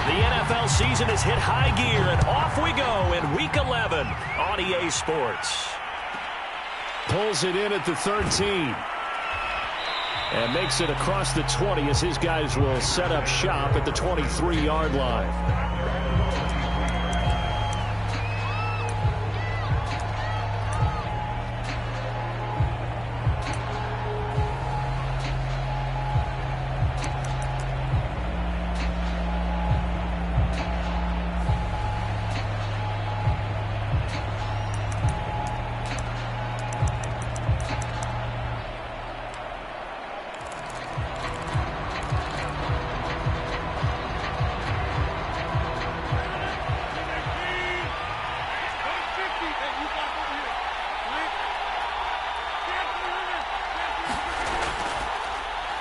The NFL season has hit high gear, and off we go in Week 11 on EA Sports. Pulls it in at the 13. And makes it across the 20 as his guys will set up shop at the 23-yard line.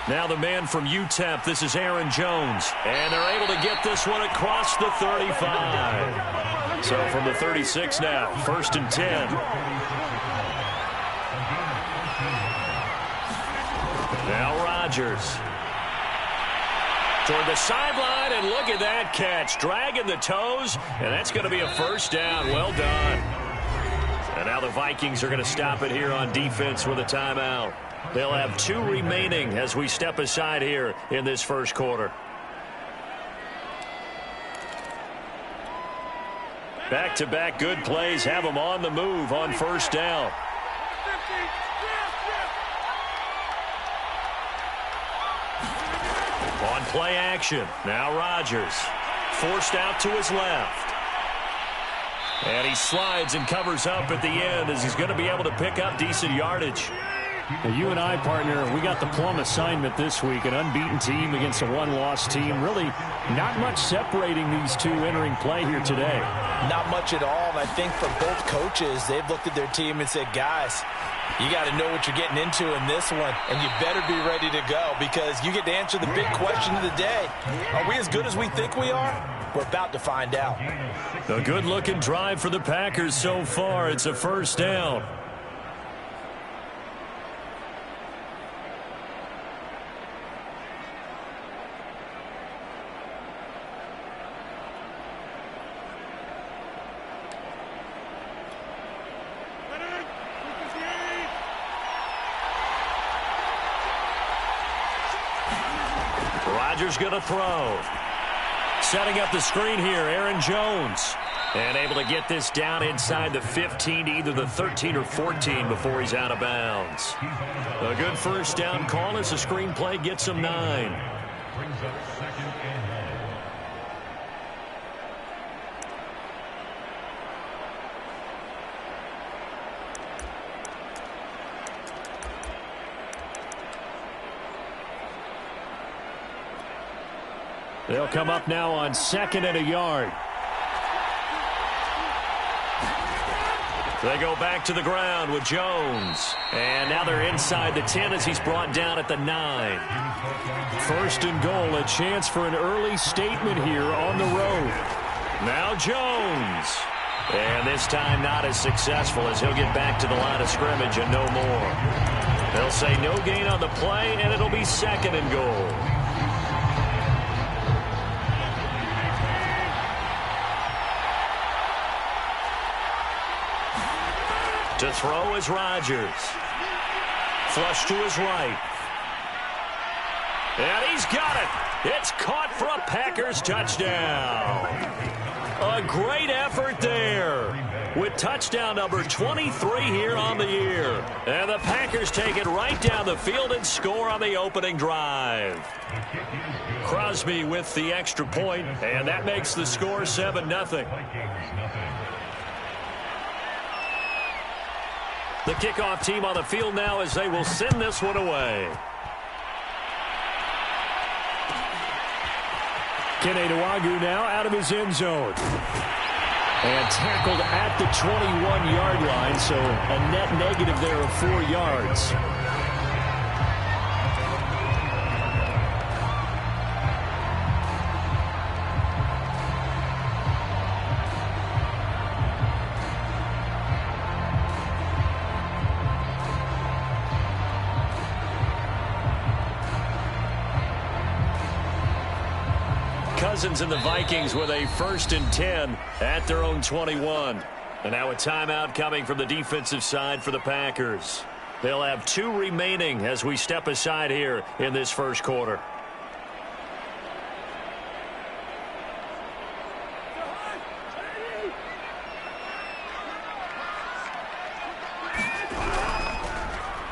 Now the man from UTEP, this is Aaron Jones. And they're able to get this one across the 35. So from the 36 now, 1st and 10. Now Rodgers. Toward the sideline, and look at that catch. Dragging the toes, and that's going to be a first down. Well done. And now the Vikings are going to stop it here on defense with a timeout. They'll have 2 remaining as we step aside here in this first quarter. Back-to-back good plays have them on the move on first down. On play action, now Rodgers. Forced out to his left. And he slides and covers up at the end as he's going to be able to pick up decent yardage. Now, you and I, partner, we got the plum assignment this week, an unbeaten team against a one-loss team. Really not much separating these two entering play here today. Not much at all. And I think for both coaches, they've looked at their team and said, guys, you got to know what you're getting into in this one, and you better be ready to go because you get to answer the big question of the day. Are we as good as we think we are? We're about to find out. A good-looking drive for the Packers so far. It's a first down. Rodgers going to throw. Setting up the screen here, Aaron Jones. And able to get this down inside the 15 to either the 13 or 14 before he's out of bounds. A good first down call as the screenplay gets him 9. They'll come up now on 2nd and a yard. They go back to the ground with Jones. And now they're inside the 10 as he's brought down at the 9. 1st and goal, a chance for an early statement here on the road. Now Jones. And this time not as successful as he'll get back to the line of scrimmage and no more. They'll say no gain on the play, and it'll be 2nd and goal. To throw is Rodgers. Flush to his right. And he's got it. It's caught for a Packers touchdown. A great effort there with touchdown number 23 here on the year. And the Packers take it right down the field and score on the opening drive. Crosby with the extra point, and that makes the score 7-0. The kickoff team on the field now as they will send this one away. Kene Nwangwu now out of his end zone. And tackled at the 21-yard line, so a net negative there of 4 yards. Cousins and the Vikings with a 1st and 10 at their own 21. And now a timeout coming from the defensive side for the Packers. They'll have 2 remaining as we step aside here in this first quarter.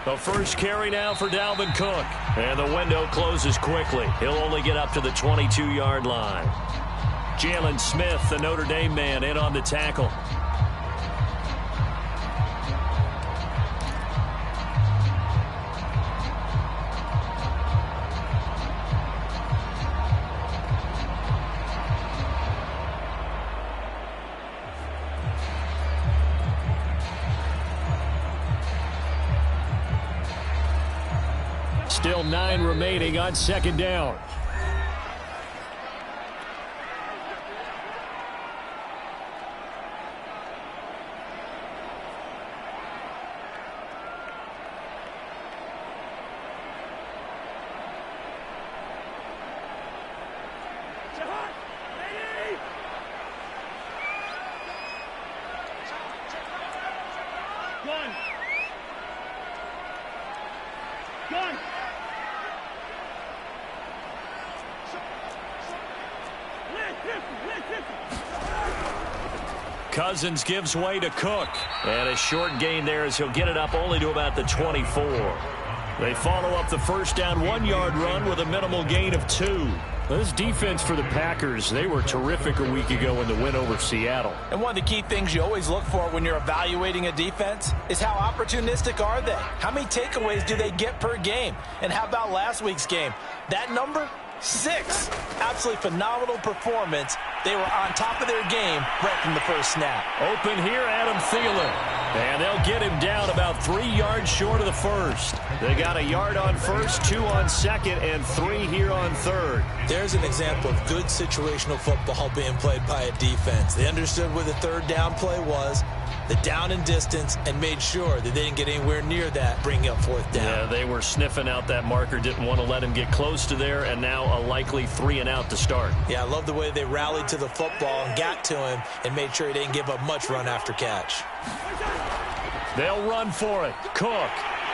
The first carry now for Dalvin Cook. And the window closes quickly. He'll only get up to the 22-yard line. Jalen Smith, the Notre Dame man, in on the tackle. Still 9 remaining on 2nd down. Cousins gives way to Cook. And a short gain there as he'll get it up only to about the 24. They follow up the first down 1-yard run with a minimal gain of 2. This defense for the Packers, they were terrific a week ago in the win over Seattle. And one of the key things you always look for when you're evaluating a defense is how opportunistic are they? How many takeaways do they get per game? And how about last week's game? That number? 6. Absolutely phenomenal performance. They were on top of their game right from the first snap. Open here, Adam Thielen. And they'll get him down about 3 yards short of the first. They got a yard on first, 2 on second, and 3 here on third. There's an example of good situational football being played by a defense. They understood where the 3rd down play was, the down and distance, and made sure that they didn't get anywhere near that, bringing up 4th down. Yeah, they were sniffing out that marker, didn't want to let him get close to there, and now a likely 3 and out to start. Yeah, I love the way they rallied to the football and got to him and made sure he didn't give up much run after catch. They'll run for it. Cook,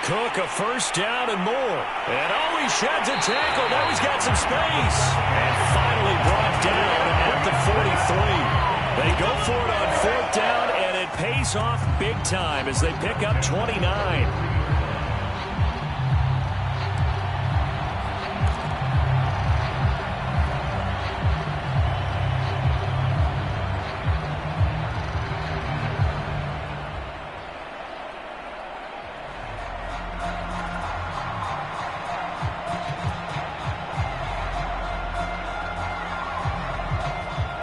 a 1st down and more. And he sheds a tackle. Now he's got some space. And finally brought down at the 43. They go for it on 4th down, and it pays off big time as they pick up 29.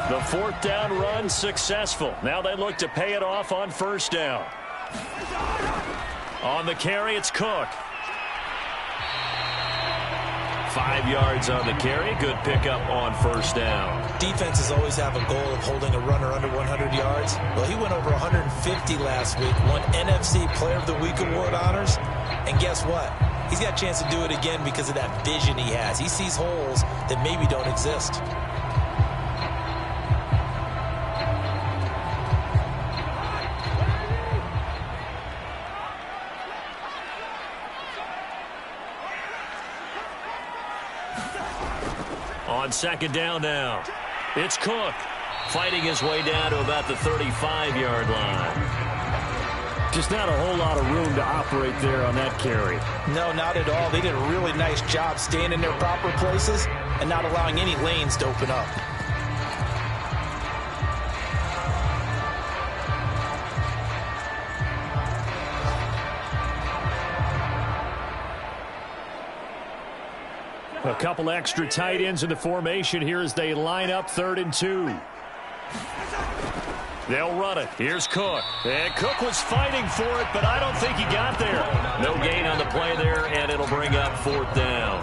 The 4th down run successful. Now they look to pay it off on 1st down. On the carry, it's Cook. 5 yards on the carry. Good pickup on 1st down. Defenses always have a goal of holding a runner under 100 yards. Well, he went over 150 last week, won NFC Player of the Week award honors. And guess what? He's got a chance to do it again because of that vision he has. He sees holes that maybe don't exist. On 2nd down now, it's Cook fighting his way down to about the 35-yard line. Just not a whole lot of room to operate there on that carry. No, not at all. They did a really nice job staying in their proper places and not allowing any lanes to open up. A couple extra tight ends in the formation here as they line up 3rd and 2. They'll run it. Here's Cook. And Cook was fighting for it, but I don't think he got there. No gain on the play there, and it'll bring up 4th down.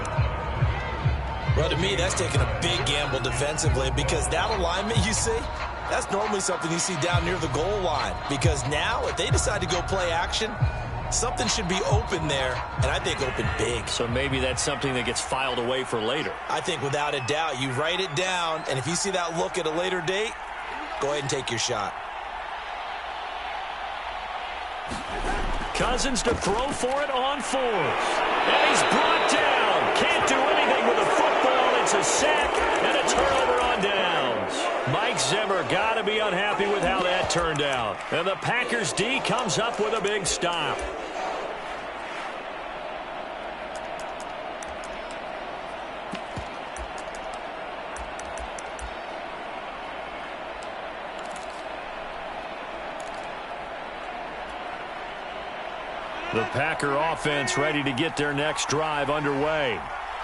Well, to me, that's taking a big gamble defensively because that alignment you see, that's normally something you see down near the goal line. Because now, if they decide to go play action, something should be open there, and I think open big. So maybe that's something that gets filed away for later. I think without a doubt, you write it down, and if you see that look at a later date, go ahead and take your shot. Cousins to throw for it on fourth. And he's brought down. Can't do anything with the football. It's a sack and a turnover on downs. Mike Zimmer got to be unhappy with how that turned out. And the Packers D comes up with a big stop. The Packer offense ready to get their next drive underway.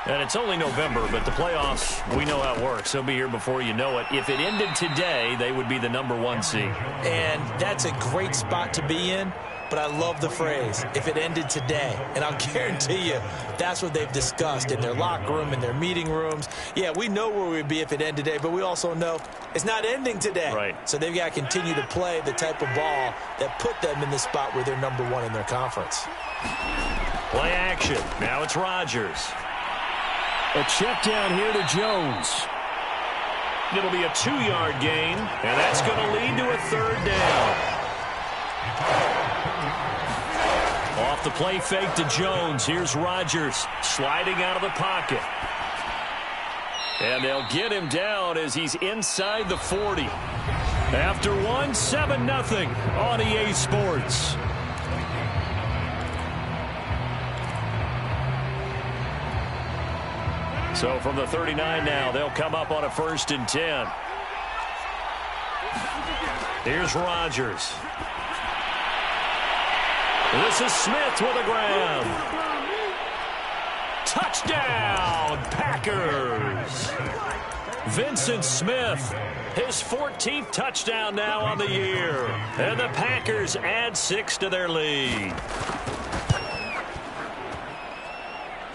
And it's only November, but the playoffs, we know how it works. They'll be here before you know it. If it ended today, they would be the #1 seed. And that's a great spot to be in, but I love the phrase, if it ended today. And I'll guarantee you that's what they've discussed in their locker room, in their meeting rooms. Yeah, we know where we'd be if it ended today, but we also know it's not ending today. Right. So they've got to continue to play the type of ball that put them in the spot where they're #1 in their conference. Play action. Now it's Rodgers. A check down here to Jones. It'll be a 2-yard gain, and that's going to lead to a 3rd down. Off the play fake to Jones. Here's Rodgers sliding out of the pocket. And they'll get him down as he's inside the 40. After one, 7-0 on EA Sports. So from the 39 now, they'll come up on a 1st and 10. Here's Rodgers. This is Smith with a grab. Touchdown, Packers. Vincent Smith, his 14th touchdown now on the year. And the Packers add 6 to their lead.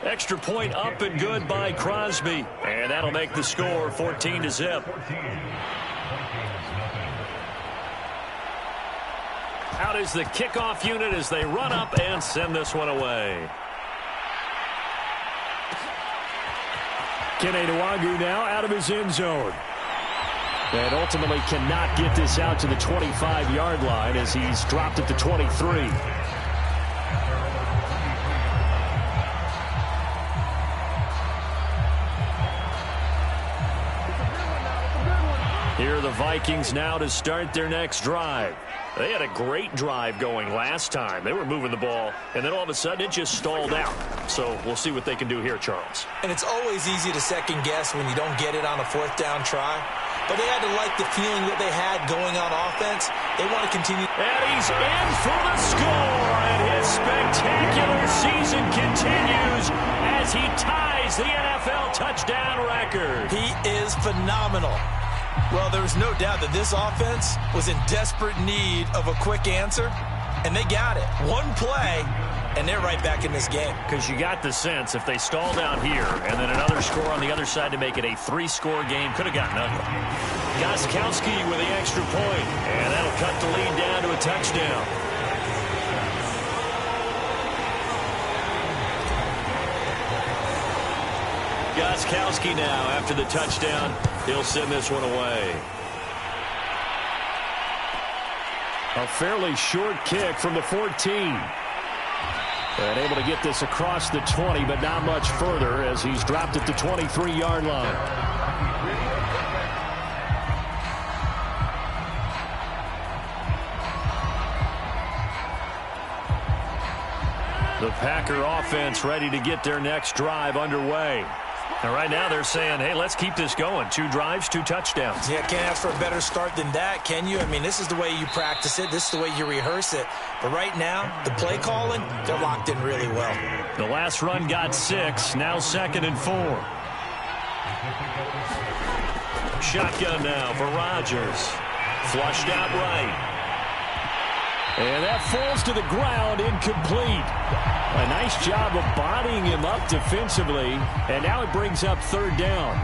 Extra point up and good by Crosby. And that'll make the score 14-0. Out is the kickoff unit as they run up and send this one away. Kene Nwangwu now out of his end zone. And ultimately cannot get this out to the 25-yard line as he's dropped at the 23. Here are the Vikings now to start their next drive. They had a great drive going last time. They were moving the ball, and then all of a sudden it just stalled out. So we'll see what they can do here, Charles. And it's always easy to second guess when you don't get it on a 4th down try. But they had to like the feeling that they had going on offense. They want to continue. And he's in for the score, and his spectacular season continues as he ties the NFL touchdown record. He is phenomenal. Well, there's no doubt that this offense was in desperate need of a quick answer, and they got it. One play, and they're right back in this game. Because you got the sense if they stalled out here and then another score on the other side to make it a 3-score game, could have gotten ugly. Gostkowski with the extra point, and that'll cut the lead down to a touchdown. Gostkowski now after the touchdown. He'll send this one away. A fairly short kick from the 14. And able to get this across the 20, but not much further as he's dropped at the 23-yard line. The Packer offense ready to get their next drive underway. And right now they're saying, hey, let's keep this going. 2 drives, 2 touchdowns. Yeah, can't ask for a better start than that, can you? I mean, this is the way you practice it. This is the way you rehearse it. But right now, the play calling, they're locked in really well. The last run got 6. Now 2nd and 4. Shotgun now for Rodgers. Flushed out right. And that falls to the ground, incomplete. A nice job of bodying him up defensively, and now it brings up 3rd down.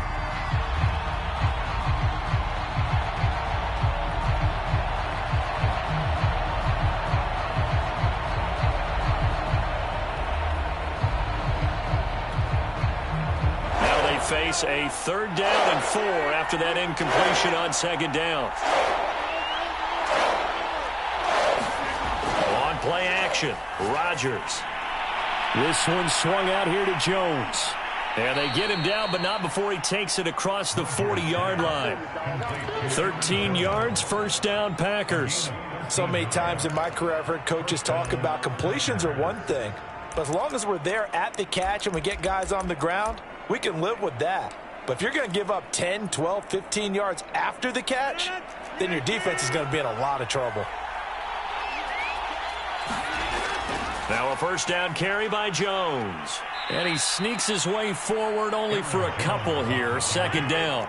Packers a 3rd down and 4 after that incompletion on 2nd down. On play action, Rodgers. This one swung out here to Jones. And they get him down, but not before he takes it across the 40-yard line. 13 yards, 1st down, Packers. So many times in my career I've heard coaches talk about completions are one thing. But as long as we're there at the catch and we get guys on the ground, we can live with that. But if you're going to give up 10, 12, 15 yards after the catch, then your defense is going to be in a lot of trouble. Now a 1st down carry by Jones. And he sneaks his way forward only for a couple here. 2nd down.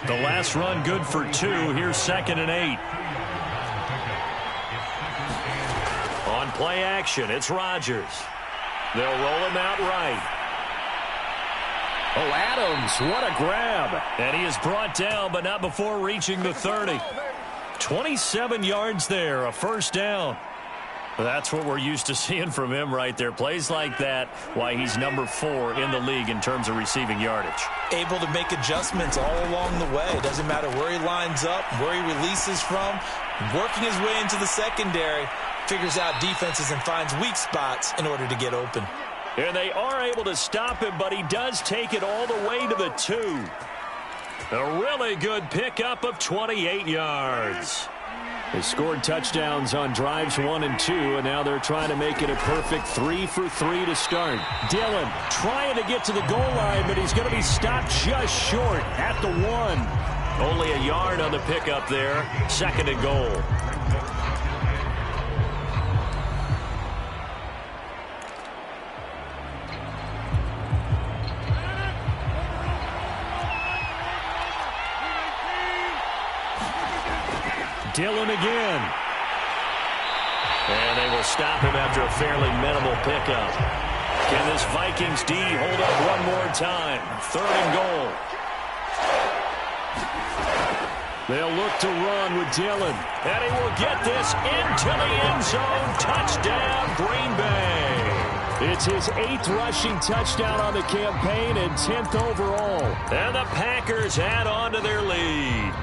The last run good for 2. Here's 2nd and 8. On play action, it's Rodgers. They'll roll him out right. Oh, Adams, what a grab. And he is brought down, but not before reaching the 30. 27 yards there, a 1st down. That's what we're used to seeing from him right there. Plays like that, why he's number 4 in the league in terms of receiving yardage. Able to make adjustments all along the way. Doesn't matter where he lines up, where he releases from. Working his way into the secondary, figures out defenses and finds weak spots in order to get open. And they are able to stop him, but he does take it all the way to the 2. A really good pickup of 28 yards. They scored touchdowns on drives 1 and 2, and now they're trying to make it a perfect 3 for 3 to start. Dillon trying to get to the goal line, but he's going to be stopped just short at the 1. Only a yard on the pickup there. 2nd and goal. Dillon again. And they will stop him after a fairly minimal pickup. Can this Vikings D hold up one more time? 3rd and goal. They'll look to run with Dillon. And he will get this into the end zone. Touchdown, Green Bay. It's his 8th rushing touchdown on the campaign and 10th overall. And the Packers add on to their lead.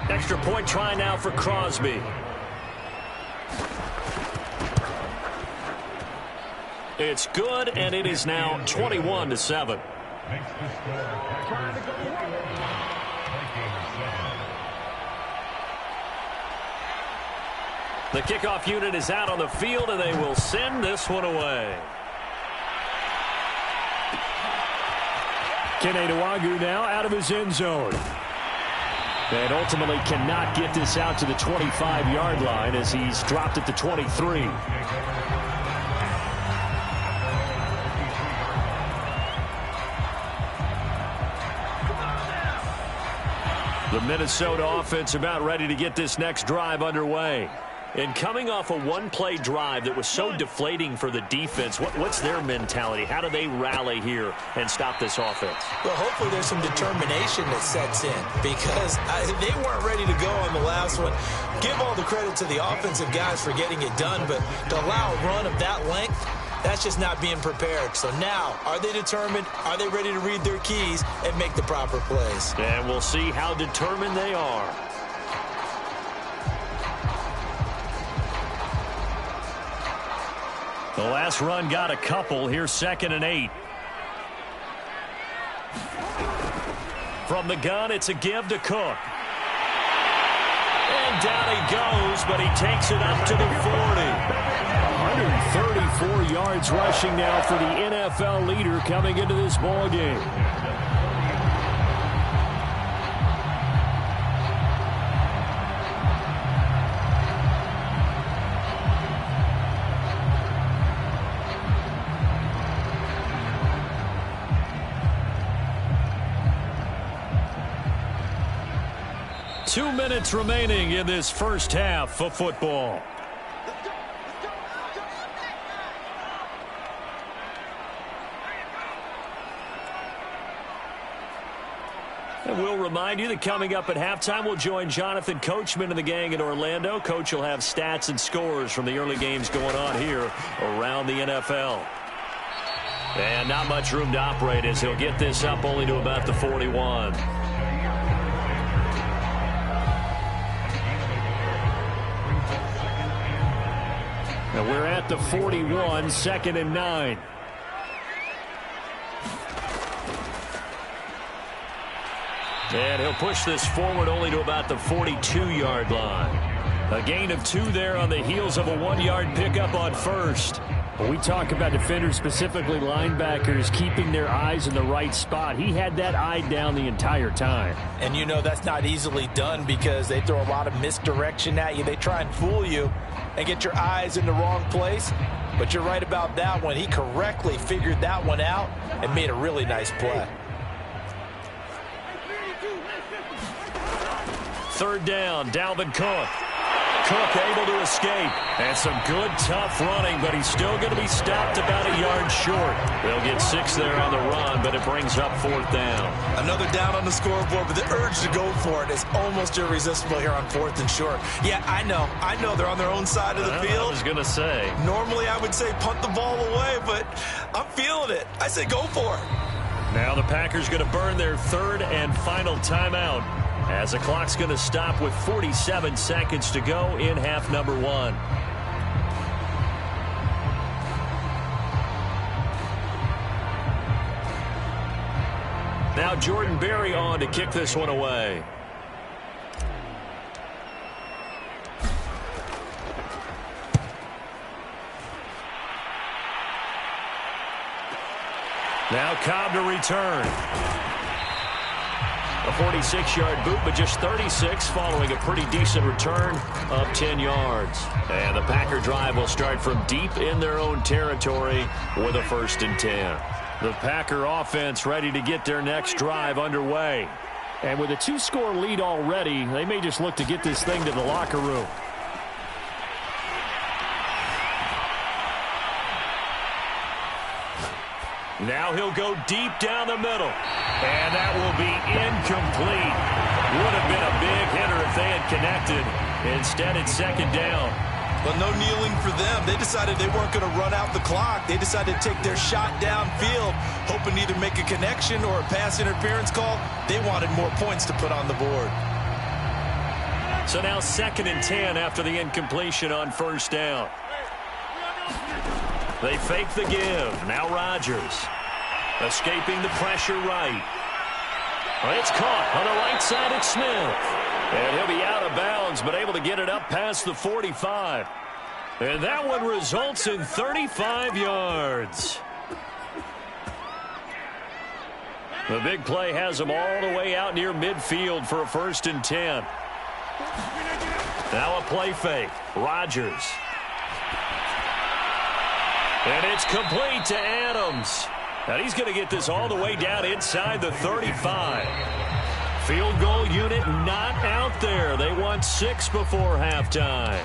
Extra point try now for Crosby. It's good, and it is now 21-7. The kickoff unit is out on the field, and they will send this one away. Kene Nwangwu now out of his end zone. And ultimately cannot get this out to the 25-yard line as he's dropped at the 23. The Minnesota offense about ready to get this next drive underway. And coming off a one-play drive that was so deflating for the defense, what's their mentality? How do they rally here and stop this offense? Well, hopefully there's some determination that sets in because they weren't ready to go on the last one. Give all the credit to the offensive guys for getting it done, but to allow a run of that length, that's just not being prepared. So now, are they determined? Are they ready to read their keys and make the proper plays? And we'll see how determined they are. The last run got a couple. Here's 2nd and 8. From the gun, it's a give to Cook. And down he goes, but he takes it up to the 40. 134 yards rushing now for the NFL leader coming into this ball game. Two minutes remaining in this first half of football. And we'll remind you that coming up at halftime, we'll join Jonathan Coachman and the gang in Orlando. Coach will have stats and scores from the early games going on here around the NFL. And not much room to operate as he'll get this up only to about the 41. And we're at the 41, 2nd and 9. And he'll push this forward only to about the 42-yard line. A gain of 2 there on the heels of a 1-yard pickup on first. When we talk about defenders, specifically linebackers, keeping their eyes in the right spot, he had that eye down the entire time. And you know that's not easily done because they throw a lot of misdirection at you. They try and fool you and get your eyes in the wrong place. But you're right about that one. He correctly figured that one out and made a really nice play. 3rd down, Dalvin Cook. Cook able to escape. And some good, tough running, but he's still going to be stopped about a yard short. They'll get 6 there on the run, but it brings up 4th down. Another down on the scoreboard, but the urge to go for it is almost irresistible here on 4th and short. Yeah, I know they're on their own side of the field. I was going to say. Normally I would say punt the ball away, but I'm feeling it. I say go for it. Now the Packers going to burn their 3rd and final timeout, as the clock's going to stop with 47 seconds to go in half number 1. Now Jordan Berry on to kick this one away. Now Cobb to return. A 46-yard boot, but just 36 following a pretty decent return of 10 yards. And the Packer drive will start from deep in their own territory with a 1st and 10. The Packer offense ready to get their next drive underway. And with a 2-score lead already, they may just look to get this thing to the locker room. Now he'll go deep down the middle. And that will be incomplete. Would have been a big hitter if they had connected. Instead, it's 2nd down. But no kneeling for them. They decided they weren't going to run out the clock. They decided to take their shot downfield, hoping to either make a connection or a pass interference call. They wanted more points to put on the board. So now 2nd and 10 after the incompletion on 1st down. They fake the give. Now Rodgers. Escaping the pressure right. It's caught on the right side of Smith. And he'll be out of bounds, but able to get it up past the 45. And that one results in 35 yards. The big play has him all the way out near midfield for a 1st and 10. Now a play fake. Rodgers. And it's complete to Adams. And he's going to get this all the way down inside the 35. Field goal unit not out there. They won 6 before halftime.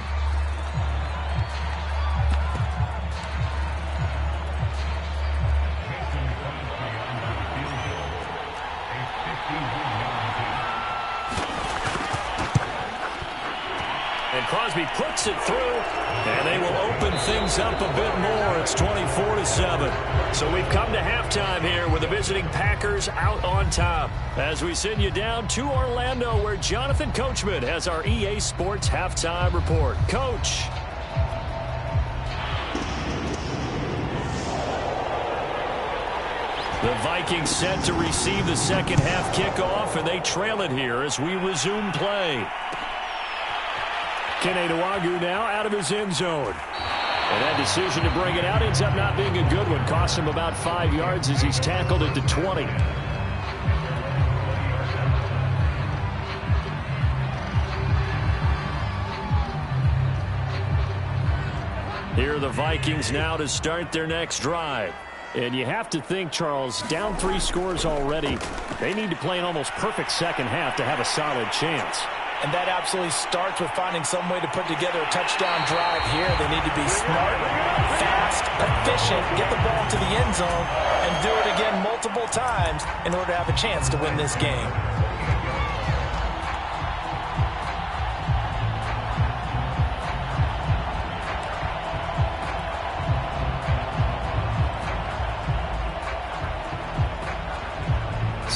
And Crosby puts it through, and they will open things up a bit more. It's 24-7. So we've come to halftime here with the visiting Packers out on top. As we send you down to Orlando, where Jonathan Coachman has our EA Sports halftime report. Coach. The Vikings set to receive the second half kickoff, and they trail it here as we resume play. Kene Nwangwu now out of his end zone. And that decision to bring it out ends up not being a good one. Cost him about 5 yards as he's tackled at the 20. Here are the Vikings now to start their next drive. And you have to think, Charles, down 3 scores already. They need to play an almost perfect second half to have a solid chance. And that absolutely starts with finding some way to put together a touchdown drive here. They need to be smart, fast, efficient, get the ball to the end zone, and do it again multiple times in order to have a chance to win this game.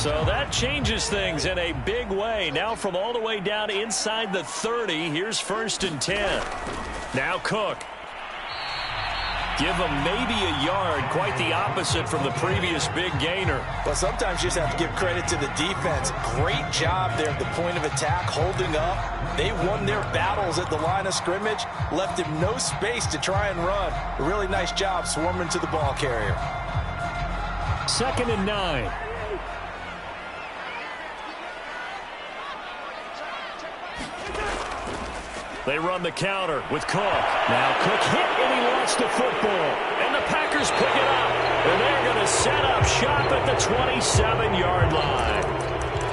So that changes things in a big way. Now from all the way down inside the 30, here's 1st and 10. Now Cook. Give him maybe a yard, quite the opposite from the previous big gainer. Well, sometimes you just have to give credit to the defense. Great job there at the point of attack, holding up. They won their battles at the line of scrimmage, left him no space to try and run. A really nice job swarming to the ball carrier. 2nd and 9. They run the counter with Cook. Now Cook hit and he lost the football. And the Packers pick it up. And they're going to set up shop at the 27-yard line.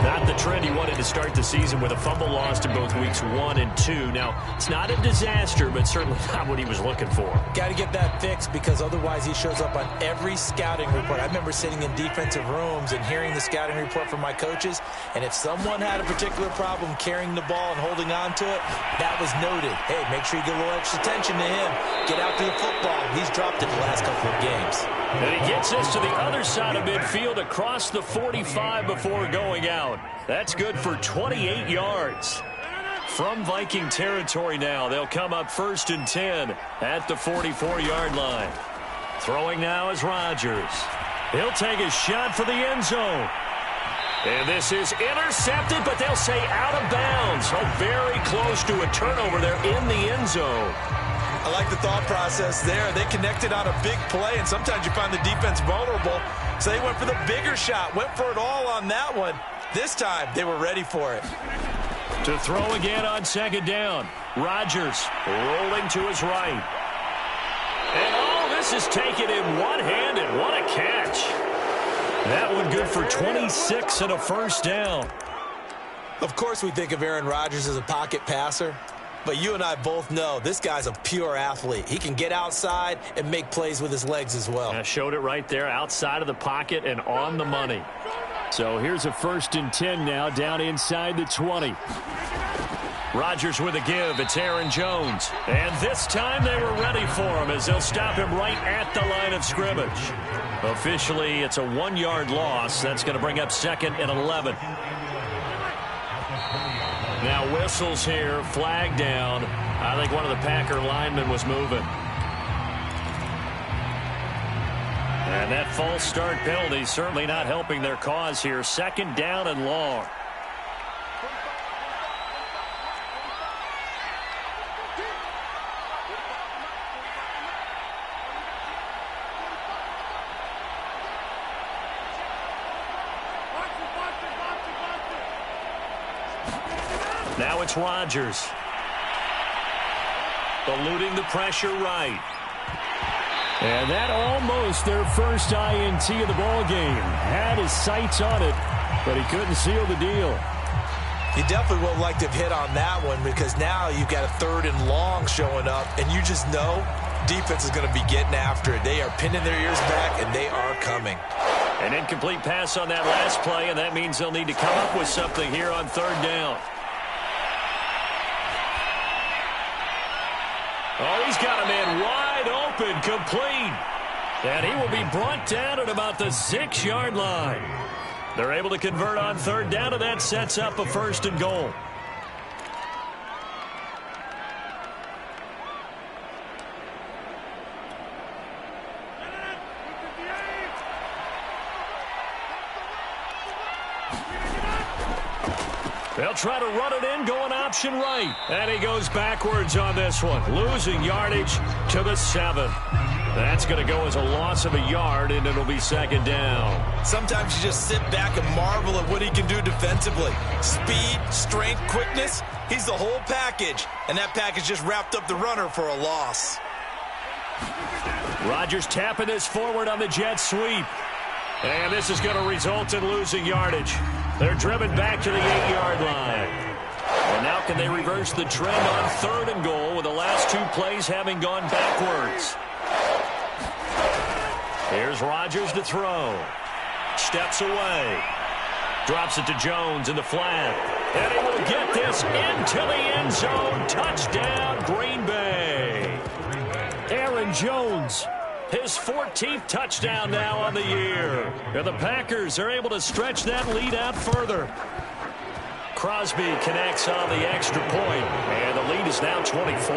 Not the trend he wanted to start the season with a fumble lost in both weeks 1 and 2. Now, it's not a disaster, but certainly not what he was looking for. Got to get that fixed because otherwise he shows up on every scouting report. I remember sitting in defensive rooms and hearing the scouting report from my coaches, and if someone had a particular problem carrying the ball and holding on to it, that was noted. Hey, make sure you get a little extra attention to him. Get out to the football. He's dropped it the last couple of games. And he gets us to the other side of midfield across the 45 before going out. That's good for 28 yards. From Viking territory now, they'll come up 1st and 10 at the 44-yard line. Throwing now is Rodgers. He'll take a shot for the end zone. And this is intercepted, but they'll say out of bounds. So very close to a turnover there in the end zone. I like the thought process there. They connected on a big play, and sometimes you find the defense vulnerable. So they went for the bigger shot, went for it all on that one. This time, they were ready for it. To throw again on 2nd down. Rodgers rolling to his right. And all this is taken in one-handed. What a catch. That one good for 26 and a 1st down. Of course, we think of Aaron Rodgers as a pocket passer. But you and I both know this guy's a pure athlete. He can get outside and make plays with his legs as well. I showed it right there, outside of the pocket and on the money. So here's a 1st and 10 now, down inside the 20. Rodgers with a give. It's Aaron Jones. And this time they were ready for him as they'll stop him right at the line of scrimmage. Officially, it's a 1-yard loss. That's going to bring up 2nd and 11. Now whistles here, flag down. I think one of the Packer linemen was moving. And that false start penalty certainly not helping their cause here. 2nd down and long. Now it's Rodgers. Eluding the pressure right. And that almost their first INT of the ball game. Had his sights on it, but he couldn't seal the deal. You definitely would like to have hit on that one because now you've got a 3rd and long showing up, and you just know defense is going to be getting after it. They are pinning their ears back, and they are coming. An incomplete pass on that last play, and that means they'll need to come up with something here on 3rd down. Oh, he's got a man wide open, complete. And he will be brought down at about the 6-yard line. They're able to convert on 3rd down, and that sets up a 1st and goal. They'll try to run it in, going option right. And he goes backwards on this one, losing yardage to the 7. That's going to go as a loss of a yard, and it'll be 2nd down. Sometimes you just sit back and marvel at what he can do defensively. Speed, strength, quickness, he's the whole package. And that package just wrapped up the runner for a loss. Rodgers tapping this forward on the jet sweep. And this is going to result in losing yardage. They're driven back to the 8-yard line. And now can they reverse the trend on 3rd and goal with the last 2 plays having gone backwards? Here's Rodgers to throw. Steps away. Drops it to Jones in the flat. And he will get this into the end zone. Touchdown, Green Bay. Aaron Jones His 14th touchdown now on the year. And the Packers are able to stretch that lead out further. Crosby connects on the extra point, and the lead is now 24.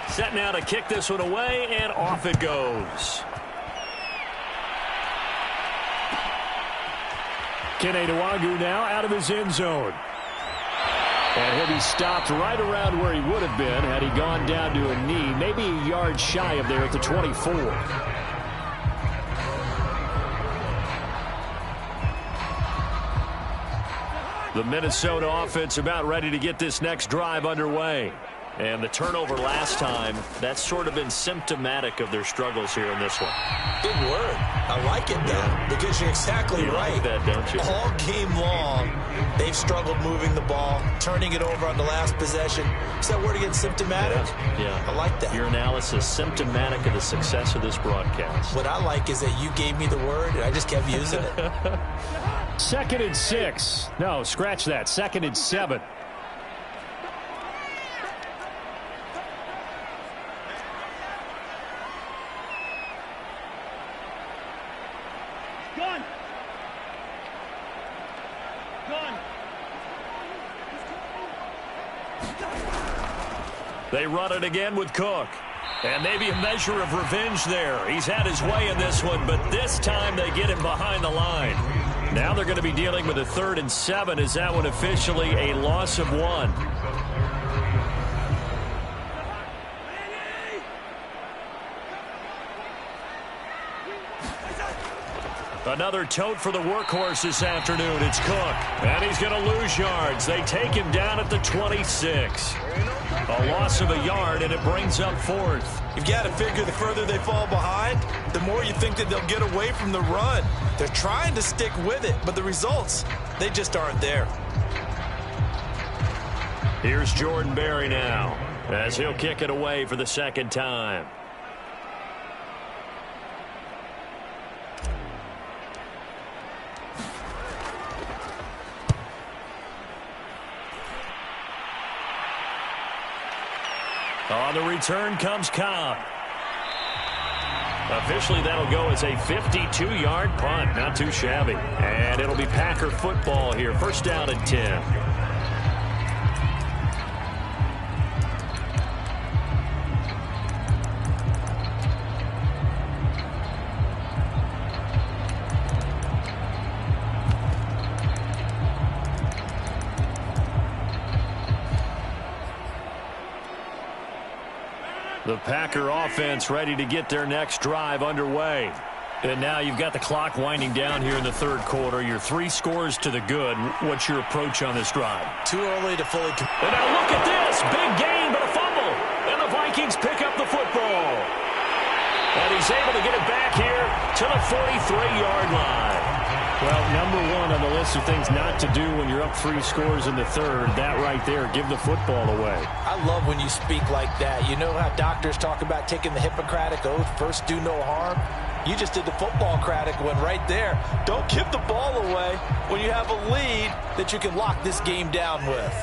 Set now to kick this one away, and off it goes. Kene Nwangwu now out of his end zone. And he'll be stopped right around where he would have been had he gone down to a knee, maybe a yard shy of there at the 24. The Minnesota offense about ready to get this next drive underway. And the turnover last time, that's sort of been symptomatic of their struggles here in this one. Big word. I like it, though, because you're exactly right. Like that, don't you? All game long, they've struggled moving the ball, turning it over on the last possession. Is that word again, symptomatic? Yeah. I like that. Your analysis, symptomatic of the success of this broadcast. What I like is that you gave me the word, and I just kept using it. 2nd and 6. No, scratch that. 2nd and 7. They run it again with Cook. And maybe a measure of revenge there. He's had his way in this one, but this time they get him behind the line. Now they're going to be dealing with a 3rd and 7. Is that one officially a loss of 1? Another tote for the workhorse this afternoon. It's Cook. And he's going to lose yards. They take him down at the 26. A loss of a yard, and it brings up 4th. You've got to figure the further they fall behind, the more you think that they'll get away from the run. They're trying to stick with it, but the results, they just aren't there. Here's Jordan Berry now, as he'll kick it away for the 2nd time. On the return comes Cobb. Officially, that'll go as a 52-yard punt. Not too shabby. And it'll be Packer football here. 1st down and 10. The Packer offense ready to get their next drive underway. And now you've got the clock winding down here in the 3rd quarter. You're 3 scores to the good. What's your approach on this drive? Too early to fully... And now look at this. Big gain, but a fumble. And the Vikings pick up the football. And he's able to get it back here to the 43-yard line. Well, number 1 on the list of things not to do when you're up 3 scores in the 3rd. That right there, give the football away. I love when you speak like that. You know how doctors talk about taking the Hippocratic Oath, first do no harm? You just did the football-cratic one right there. Don't give the ball away when you have a lead that you can lock this game down with.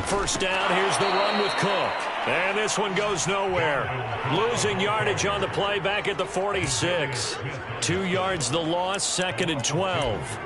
1st down, here's the run with Cook. And this one goes nowhere. Losing yardage on the play back at the 46. 2 yards the loss, 2nd and 12.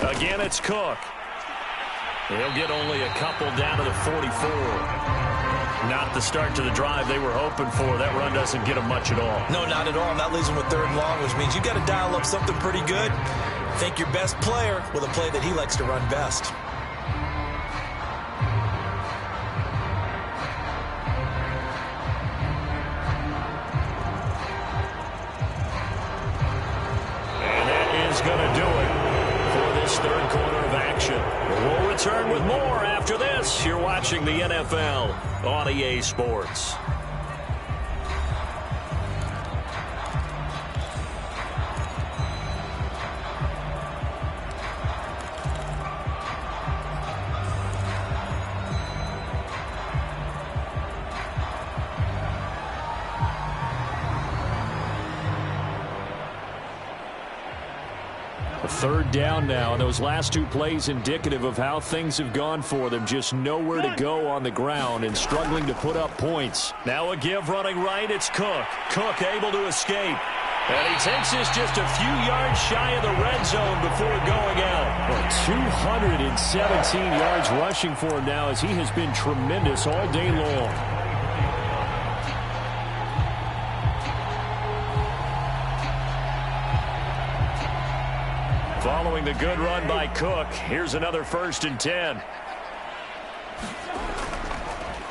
Again, it's Cook. He'll get only a couple down to the 44. Not the start to the drive they were hoping for. That run doesn't get them much at all. No, not at all. Not losing with 3rd and long, which means you've got to dial up something pretty good. Think your best player with a play that he likes to run best. And that is going to do it for this 3rd quarter of action. We'll return with more after this. You're watching the NFL on EA Sports. Third down now, and those last two plays indicative of how things have gone for them. Just nowhere to go on the ground and struggling to put up points. Now a give running right, it's Cook. Cook able to escape. And he takes this just a few yards shy of the red zone before going out. Well, 217 yards rushing for him now as he has been tremendous all day long. Following the good run by Cook, here's another 1st and 10.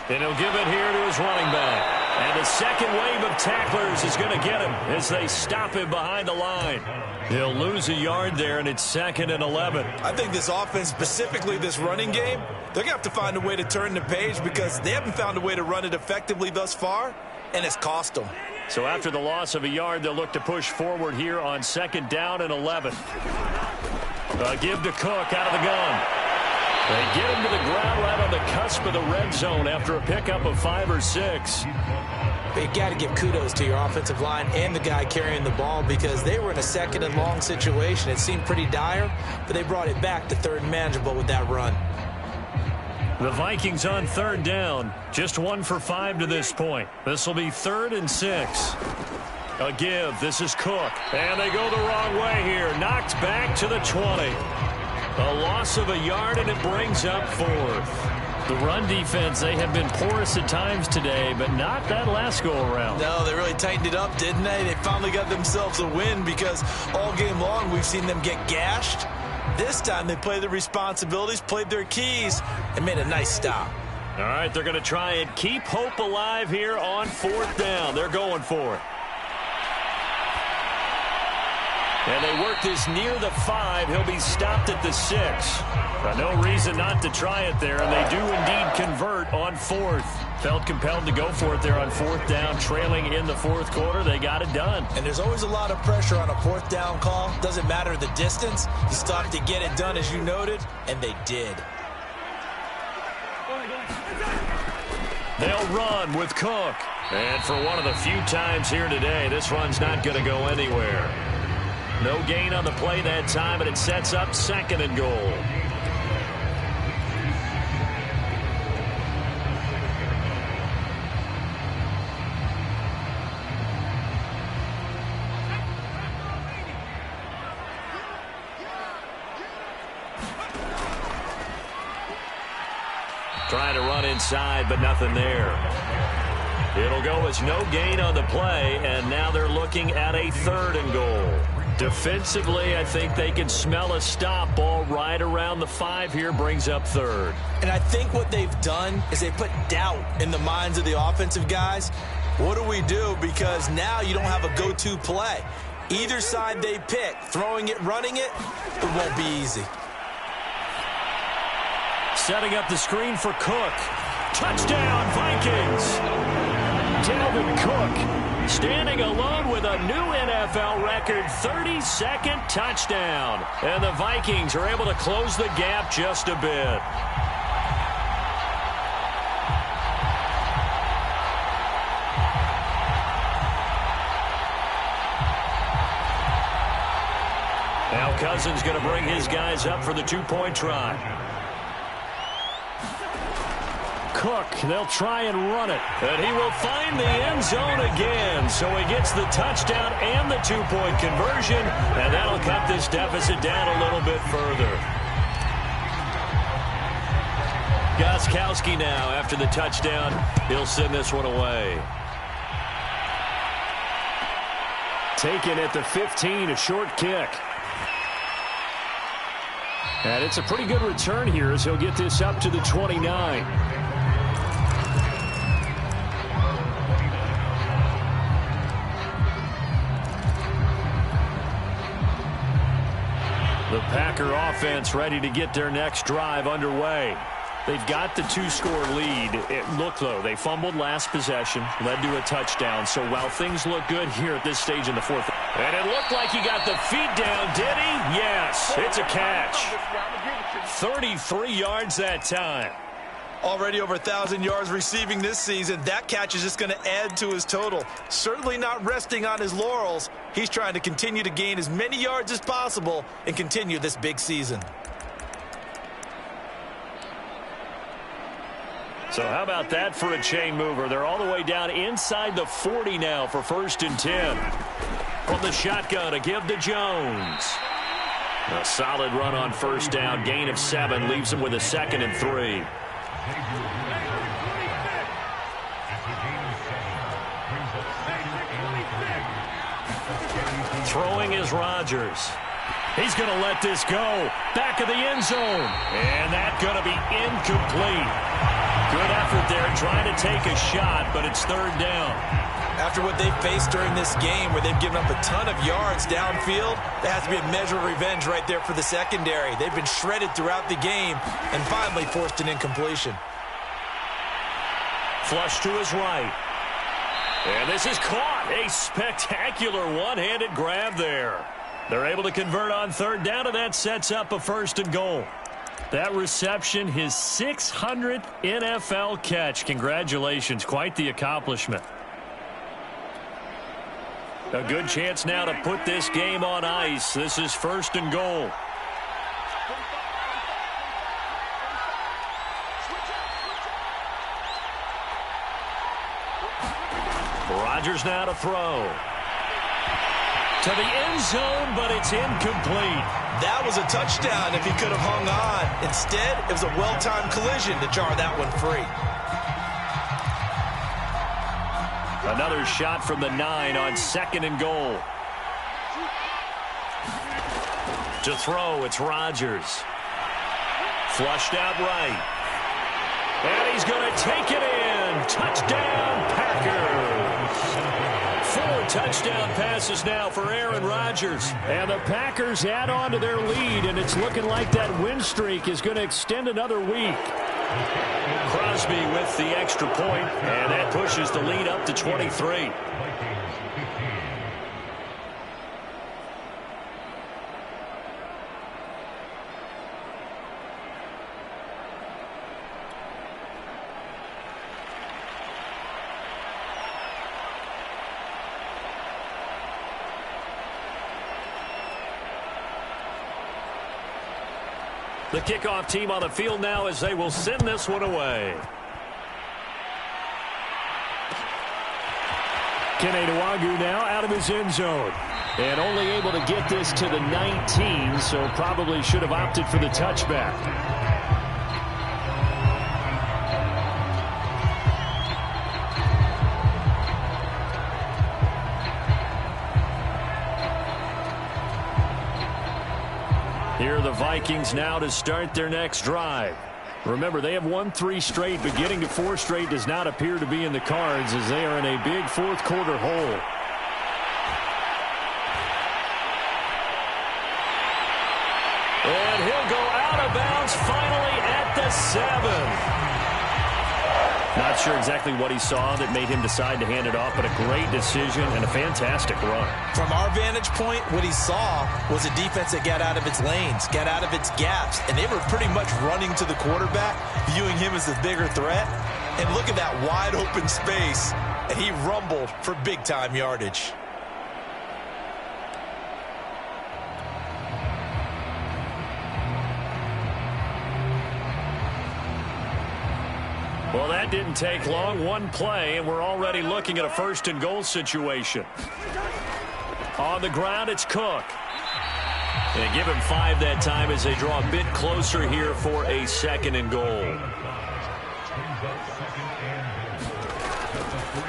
And he'll give it here to his running back. And the second wave of tacklers is going to get him as they stop him behind the line. He'll lose a yard there, and it's 2nd and 11. I think this offense, specifically this running game, they're going to have to find a way to turn the page because they haven't found a way to run it effectively thus far, and it's cost them. So after the loss of a yard, they'll look to push forward here on 2nd down and 11. Give to Cook out of the gun. They get him to the ground right on the cusp of the red zone after a pickup of 5 or 6. But you got to give kudos to your offensive line and the guy carrying the ball because they were in a 2nd and long situation. It seemed pretty dire, but they brought it back to 3rd and manageable with that run. The Vikings on 3rd down, just 1 for 5 to this point. This will be 3rd and 6. A give. This is Cook. And they go the wrong way here. Knocked back to the 20. A loss of a yard, and it brings up 4th. The run defense, they have been porous at times today, but not that last go-around. No, they really tightened it up, didn't they? They finally got themselves a win because all game long we've seen them get gashed. This time they played their responsibilities, played their keys, and made a nice stop. All right, they're going to try and keep hope alive here on 4th down. They're going for it. And they work this near the 5. He'll be stopped at the 6. No reason not to try it there, and they do indeed convert on 4th. Felt compelled to go for it there on 4th down, trailing in the 4th quarter. They got it done. And there's always a lot of pressure on a 4th down call. Doesn't matter the distance. You still have to get it done, as you noted, and they did. They'll run with Cook. And for one of the few times here today, this run's not going to go anywhere. No gain on the play that time, and it sets up 2nd and goal. Trying to run inside, but nothing there. It'll go as no gain on the play, and now they're looking at a 3rd and goal. Defensively, I think they can smell a stop ball right around the 5 here, brings up 3rd. And I think what they've done is they put doubt in the minds of the offensive guys. What do we do? Because now you don't have a go-to play. Either side they pick, throwing it, running it, it won't be easy. Setting up the screen for Cook. Touchdown, Vikings! Dalvin Cook standing alone with a new NFL record 32nd touchdown. And the Vikings are able to close the gap just a bit. Now Cousins going to bring his guys up for the 2-point try. Cook, they'll try and run it. And he will find the end zone again. So he gets the touchdown and the 2-point conversion. And that'll cut this deficit down a little bit further. Gostkowski now after the touchdown. He'll send this one away. Taken at the 15, a short kick. And it's a pretty good return here as he'll get this up to the 29. The Packer offense ready to get their next drive underway. They've got the 2-score lead. Look, though, they fumbled last possession, led to a touchdown. So while things look good here at this stage in the 4th. And it looked like he got the feet down, did he? Yes, it's a catch. 33 yards that time. Already over 1,000 yards receiving this season. That catch is just going to add to his total. Certainly not resting on his laurels. He's trying to continue to gain as many yards as possible and continue this big season. So how about that for a chain mover? They're all the way down inside the 40 now for 1st and 10. From the shotgun, a give to Jones. A solid run on 1st down. Gain of 7 leaves him with a 2nd and 3. Throwing is Rodgers. He's going to let this go. Back of the end zone. And that's going to be incomplete. Good effort there trying to take a shot, but it's 3rd down. After what they've faced during this game where they've given up a ton of yards downfield, there has to be a measure of revenge right there for the secondary. They've been shredded throughout the game and finally forced an incompletion. Flush to his right. And this is caught. A spectacular one-handed grab there. They're able to convert on 3rd down, and that sets up a 1st and goal. That reception, his 600th NFL catch. Congratulations. Quite the accomplishment. A good chance now to put this game on ice. This is 1st and goal. Rodgers now to throw. To the end zone, but it's incomplete. That was a touchdown if he could have hung on. Instead, it was a well-timed collision to jar that one free. Another shot from the 9 on 2nd and goal. To throw, it's Rodgers. Flushed out right. And he's going to take it in. Touchdown, Packers. 4 touchdown passes now for Aaron Rodgers. And the Packers add on to their lead, and it's looking like that win streak is going to extend another week. Crosby with the extra point, and that pushes the lead up to 23. The kickoff team on the field now as they will send this one away. Keneduagu now out of his end zone. And only able to get this to the 19, so probably should have opted for the touchback. Here are the Vikings now to start their next drive. Remember, they have won 3 straight, but getting to 4 straight does not appear to be in the cards as they are in a big 4th quarter hole. And he'll go out of bounds finally at the 7. Not sure exactly what he saw that made him decide to hand it off, but a great decision and a fantastic run. From our vantage point, what he saw was a defense that got out of its lanes, got out of its gaps, and they were pretty much running to the quarterback, viewing him as the bigger threat. And look at that wide open space, and he rumbled for big-time yardage. Well, that didn't take long. One play, and we're already looking at a 1st and goal situation. On the ground, it's Cook. And give him 5 that time as they draw a bit closer here for a 2nd and goal.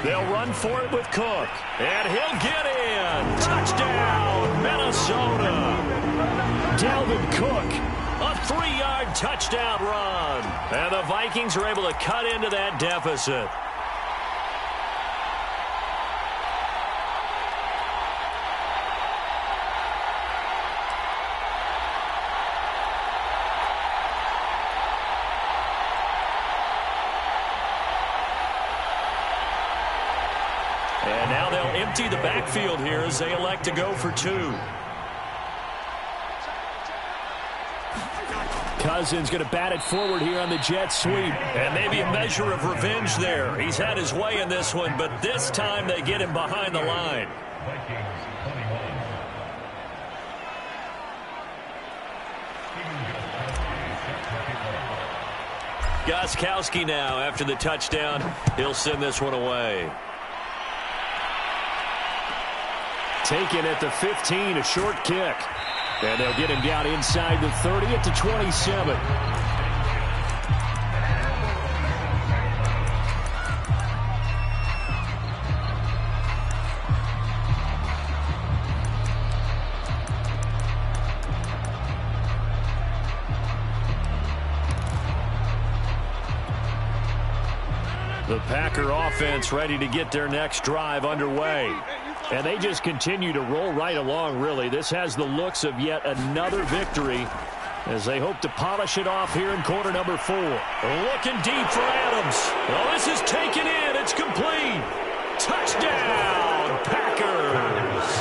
They'll run for it with Cook. And he'll get in. Touchdown, Minnesota. Dalvin Cook. A 3-yard touchdown run. And the Vikings are able to cut into that deficit. And now they'll empty the backfield here as they elect to go for 2. Cousins going to bat it forward here on the jet sweep. And maybe a measure of revenge there. He's had his way in this one, but this time they get him behind the line. Gostkowski now after the touchdown. He'll send this one away. Taken at the 15, a short kick. And they'll get him down inside the 30 at the 27. The Packer offense ready to get their next drive underway. And they just continue to roll right along, really. This has the looks of yet another victory as they hope to polish it off here in quarter number 4. Looking deep for Adams. Oh, this is taken in. It's complete. Touchdown, Packers.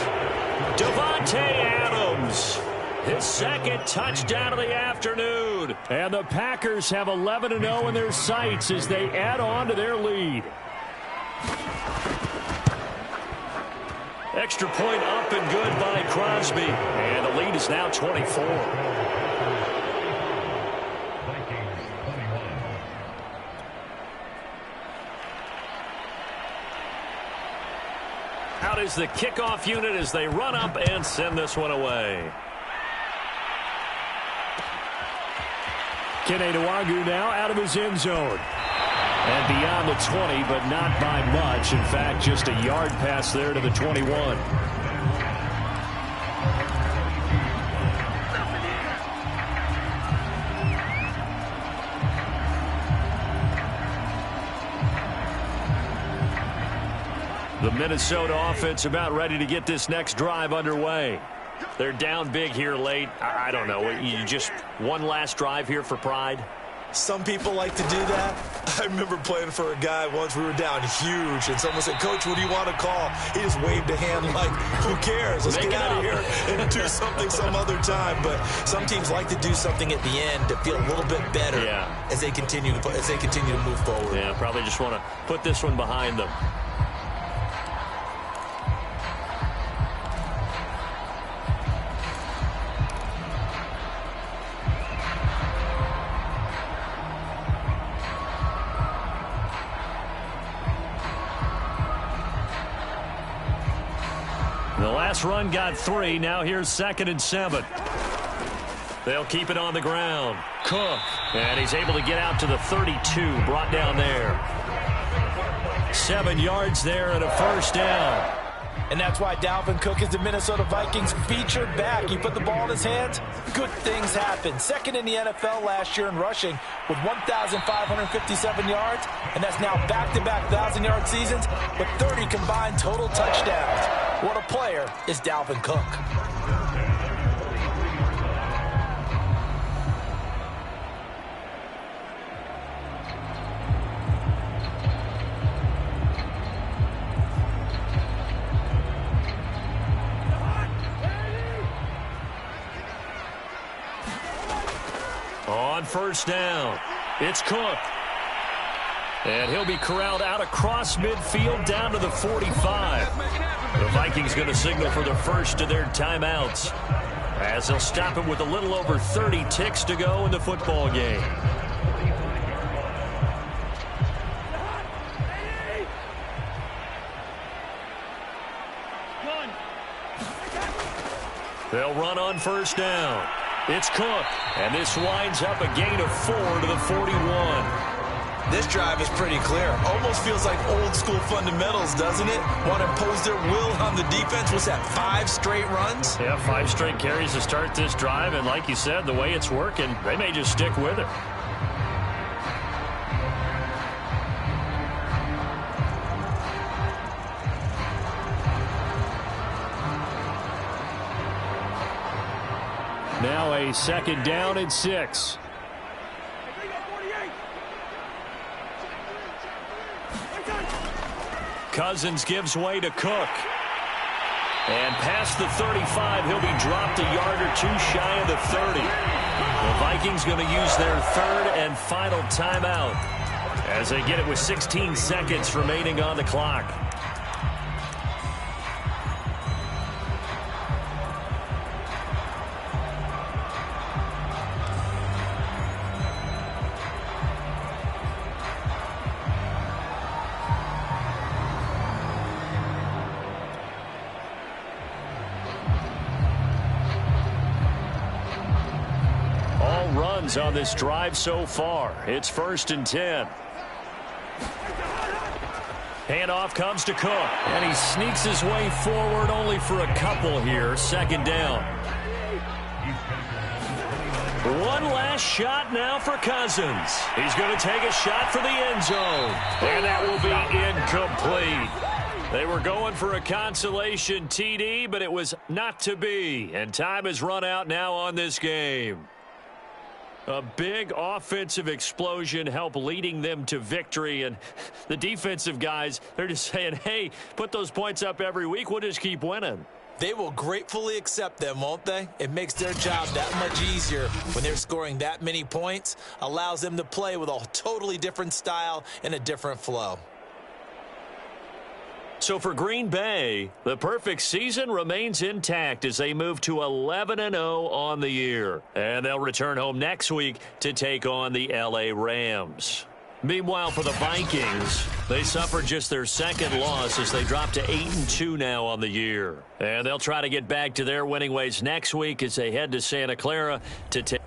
Davante Adams. His second touchdown of the afternoon. And the Packers have 11-0 in their sights as they add on to their lead. Extra point up and good by Crosby. And the lead is now 24. Out is the kickoff unit as they run up and send this one away. Kene Nwangwu now out of his end zone. And beyond the 20, but not by much. In fact, just a yard pass there to the 21. The Minnesota offense about ready to get this next drive underway. They're down big here late. I don't know. You just one last drive here for pride? Some people like to do that. I remember playing for a guy once. We were down huge, and someone said, "Coach, what do you want to call?" He just waved a hand like, "Who cares? Let's get out of here and do something some other time." But some teams like to do something at the end to feel a little bit better as they continue to move forward. Yeah, probably just want to put this one behind them. The last run got 3. Now here's 2nd and 7. They'll keep it on the ground. Cook. And he's able to get out to the 32. Brought down there. 7 yards there and a first down. And that's why Dalvin Cook is the Minnesota Vikings featured back. You put the ball in his hands, good things happen. Second in the NFL last year in rushing with 1,557 yards. And that's now back-to-back 1,000-yard seasons with 30 combined total touchdowns. What a player is Dalvin Cook. On first down, it's Cook. And he'll be corralled out across midfield down to the 45. The Vikings going to signal for the first of their timeouts as they'll stop it with a little over 30 ticks to go in the football game. They'll run on first down. It's Cook, and this winds up a gain of 4 to the 41. This drive is pretty clear. Almost feels like old school fundamentals, doesn't it? Want to impose their will on the defense. What's that, 5 straight runs? Yeah, 5 straight carries to start this drive, and like you said, the way it's working, they may just stick with it. Now a 2nd down and 6. Cousins gives way to Cook. And past the 35, he'll be dropped a yard or two shy of the 30. The Vikings going to use their third and final timeout as they get it with 16 seconds remaining on the clock. Runs on this drive so far. It's 1st and 10. Handoff comes to Cook, and he sneaks his way forward only for a couple here. 2nd down. One last shot now for Cousins. He's going to take a shot for the end zone, and that will be incomplete. They were going for a consolation TD, but it was not to be, and time has run out now on this game. A big offensive explosion helped leading them to victory. And the defensive guys, they're just saying, hey, put those points up every week. We'll just keep winning. They will gratefully accept them, won't they? It makes their job that much easier when they're scoring that many points. Allows them to play with a totally different style and a different flow. So for Green Bay, the perfect season remains intact as they move to 11-0 on the year. And they'll return home next week to take on the LA Rams. Meanwhile, for the Vikings, they suffered just their 2nd loss as they drop to 8-2 now on the year. And they'll try to get back to their winning ways next week as they head to Santa Clara to take